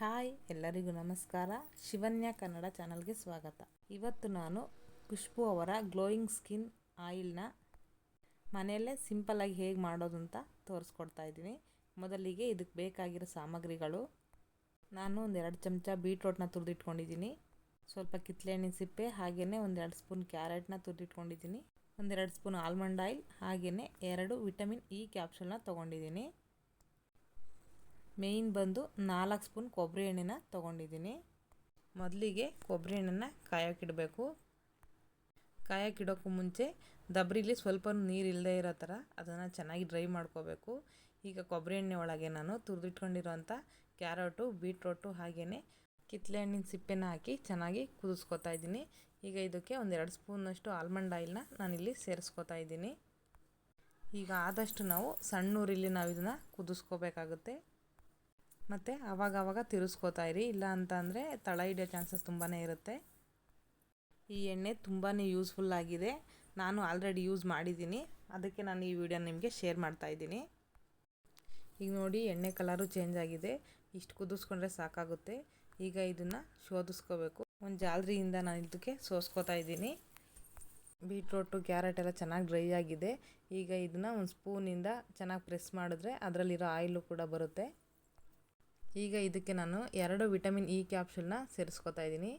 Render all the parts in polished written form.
Hi ಎಲ್ಲರಿಗೂ ನಮಸ್ಕಾರ. ಶಿವನ್ಯ ಕನ್ನಡ ಚಾನಲ್ಗೆ ಸ್ವಾಗತ. ಇವತ್ತು ನಾನು ಖುಷ್ಬು ಅವರ ಗ್ಲೋಯಿಂಗ್ ಸ್ಕಿನ್ ಆಯಿಲ್ನ ಮನೆಯಲ್ಲೇ ಸಿಂಪಲ್ಲಾಗಿ ಹೇಗೆ ಮಾಡೋದು ಅಂತ ತೋರಿಸ್ಕೊಡ್ತಾ ಇದ್ದೀನಿ. ಮೊದಲಿಗೆ ಇದಕ್ಕೆ ಬೇಕಾಗಿರೋ ಸಾಮಗ್ರಿಗಳು: ನಾನು 1-2 ಚಮಚ ಬೀಟ್ರೋಟ್ನ ತುರಿದಿಟ್ಕೊಂಡಿದ್ದೀನಿ, ಸ್ವಲ್ಪ ಕಿತ್ತಳೆಹಣ್ಣಿನ ಸಿಪ್ಪೆ, ಹಾಗೆಯೇ 1-2 ಸ್ಪೂನ್ ಕ್ಯಾರೆಟ್ನ ತುರಿದಿಟ್ಕೊಂಡಿದ್ದೀನಿ, 1-2 ಸ್ಪೂನ್ ಆಲ್ಮಂಡ್ ಆಯಿಲ್, ಹಾಗೆಯೇ 2 ವಿಟಮಿನ್ ಇ ಕ್ಯಾಪ್ಸೂಲ್ನ ತೊಗೊಂಡಿದ್ದೀನಿ. ಮೇಯ್ನ್ ಬಂದು 4 ಸ್ಪೂನ್ ಕೊಬ್ಬರಿ ಎಣ್ಣೆನ ತೊಗೊಂಡಿದ್ದೀನಿ. ಮೊದಲಿಗೆ ಕೊಬ್ಬರಿ ಎಣ್ಣೆನ ಕಾಯೋಕ್ಕಿಡಬೇಕು. ಕಾಯೋಕ್ಕಿಡೋಕ್ಕೂ ಮುಂಚೆ ದಬ್ರಿಲಿ ಸ್ವಲ್ಪ ನೀರು ಇಲ್ಲದೆ ಇರೋ ಥರ ಅದನ್ನು ಚೆನ್ನಾಗಿ ಡ್ರೈ ಮಾಡ್ಕೋಬೇಕು. ಈಗ ಕೊಬ್ಬರಿ ಎಣ್ಣೆ ಒಳಗೆ ನಾನು ತುರಿದಿಟ್ಕೊಂಡಿರೋಂಥ ಕ್ಯಾರೆಟು, ಬೀಟ್ರೋಟು ಹಾಗೆಯೇ ಕಿತ್ತಳೆಹಣ್ಣಿನ ಸಿಪ್ಪೆನ ಹಾಕಿ ಚೆನ್ನಾಗಿ ಕುದಿಸ್ಕೊತಾ ಇದ್ದೀನಿ. ಈಗ ಇದಕ್ಕೆ 1-2 ಸ್ಪೂನಷ್ಟು ಆಲ್ಮಂಡ್ ಆಯಿಲ್ನ ನಾನಿಲ್ಲಿ ಸೇರಿಸ್ಕೊತಾ ಇದ್ದೀನಿ. ಈಗ ಆದಷ್ಟು ನಾವು ಸಣ್ಣ ಉರಿಲಿ ನಾವು ಇದನ್ನು ಕುದಿಸ್ಕೋಬೇಕಾಗುತ್ತೆ. ಮತ್ತು ಆವಾಗ ತಿರುಗಿಸ್ಕೋತಾ ಇರಿ, ಇಲ್ಲ ಅಂತ ಅಂದರೆ ತಳ ಹಿಡಿಯೋ ಚಾನ್ಸಸ್ ತುಂಬಾ ಇರುತ್ತೆ. ಈ ಎಣ್ಣೆ ತುಂಬಾ ಯೂಸ್ಫುಲ್ ಆಗಿದೆ. ನಾನು ಆಲ್ರೆಡಿ ಯೂಸ್ ಮಾಡಿದ್ದೀನಿ, ಅದಕ್ಕೆ ನಾನು ಈ ವಿಡಿಯೋ ನಿಮಗೆ ಶೇರ್ ಮಾಡ್ತಾಯಿದ್ದೀನಿ. ಈಗ ನೋಡಿ, ಎಣ್ಣೆ ಕಲರು ಚೇಂಜ್ ಆಗಿದೆ. ಇಷ್ಟು ಕುದಿಸ್ಕೊಂಡ್ರೆ ಸಾಕಾಗುತ್ತೆ. ಈಗ ಇದನ್ನು ಶೋಧಿಸ್ಕೋಬೇಕು. ಒಂದು ಜಾಲರಿಯಿಂದ ನಾನು ಇದಕ್ಕೆ ಸೋಸ್ಕೋತಾ ಇದ್ದೀನಿ. ಬೀಟ್ರೋಟು, ಕ್ಯಾರೆಟ್ ಎಲ್ಲ ಚೆನ್ನಾಗಿ ಡ್ರೈ ಆಗಿದೆ. ಈಗ ಇದನ್ನು ಒಂದು ಸ್ಪೂನಿಂದ ಚೆನ್ನಾಗಿ ಪ್ರೆಸ್ ಮಾಡಿದ್ರೆ ಅದರಲ್ಲಿರೋ ಆಯಿಲು ಕೂಡ ಬರುತ್ತೆ. ಈಗ ಇದಕ್ಕೆ ನಾನು 2 ವಿಟಮಿನ್ ಇ ಕ್ಯಾಪ್ಸೂಲ್ನ ಸೇರಿಸ್ಕೊತಾ ಇದ್ದೀನಿ.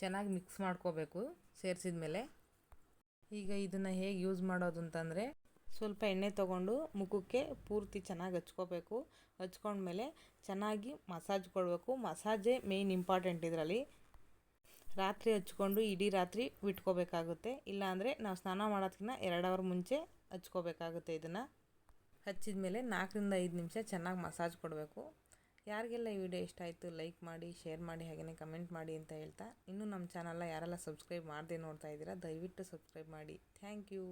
ಚೆನ್ನಾಗಿ ಮಿಕ್ಸ್ ಮಾಡ್ಕೋಬೇಕು ಸೇರಿಸಿದ ಮೇಲೆ. ಈಗ ಇದನ್ನು ಹೇಗೆ ಯೂಸ್ ಮಾಡೋದು ಅಂತಂದರೆ, ಸ್ವಲ್ಪ ಎಣ್ಣೆ ತೊಗೊಂಡು ಮುಖಕ್ಕೆ ಪೂರ್ತಿ ಚೆನ್ನಾಗಿ ಹಚ್ಕೋಬೇಕು. ಹಚ್ಕೊಂಡ್ಮೇಲೆ ಚೆನ್ನಾಗಿ ಮಸಾಜ್ ಕೊಡಬೇಕು. ಮಸಾಜೇ ಮೇಯ್ನ್ ಇಂಪಾರ್ಟೆಂಟ್ ಇದರಲ್ಲಿ. ರಾತ್ರಿ ಹಚ್ಕೊಂಡು ಇಡೀ ರಾತ್ರಿ ಬಿಟ್ಕೋಬೇಕಾಗುತ್ತೆ. ಇಲ್ಲಾಂದರೆ ನಾವು ಸ್ನಾನ ಮಾಡೋದಕ್ಕಿಂತ 2 ಅವರ್ ಮುಂಚೆ ಹಚ್ಕೋಬೇಕಾಗುತ್ತೆ. ಇದನ್ನು ಹಚ್ಚಿದ ಮೇಲೆ 4-5 ನಿಮಿಷ ಚೆನ್ನಾಗಿ ಮಸಾಜ್ ಕೊಡಬೇಕು. ಯಾರಿಗೆಲ್ಲ ಈ ವಿಡಿಯೋ ಇಷ್ಟ ಆಯಿತು ಲೈಕ್ ಮಾಡಿ, ಶೇರ್ ಮಾಡಿ, ಹಾಗೆಯೇ ಕಮೆಂಟ್ ಮಾಡಿ ಅಂತ ಹೇಳ್ತಾ, ಇನ್ನೂ ನಮ್ಮ ಚಾನಲ್ನ ಯಾರೆಲ್ಲ ಸಬ್ಸ್ಕ್ರೈಬ್ ಮಾಡದೆ ನೋಡ್ತಾ ಇದ್ದೀರಾ ದಯವಿಟ್ಟು ಸಬ್ಸ್ಕ್ರೈಬ್ ಮಾಡಿ. Thank you.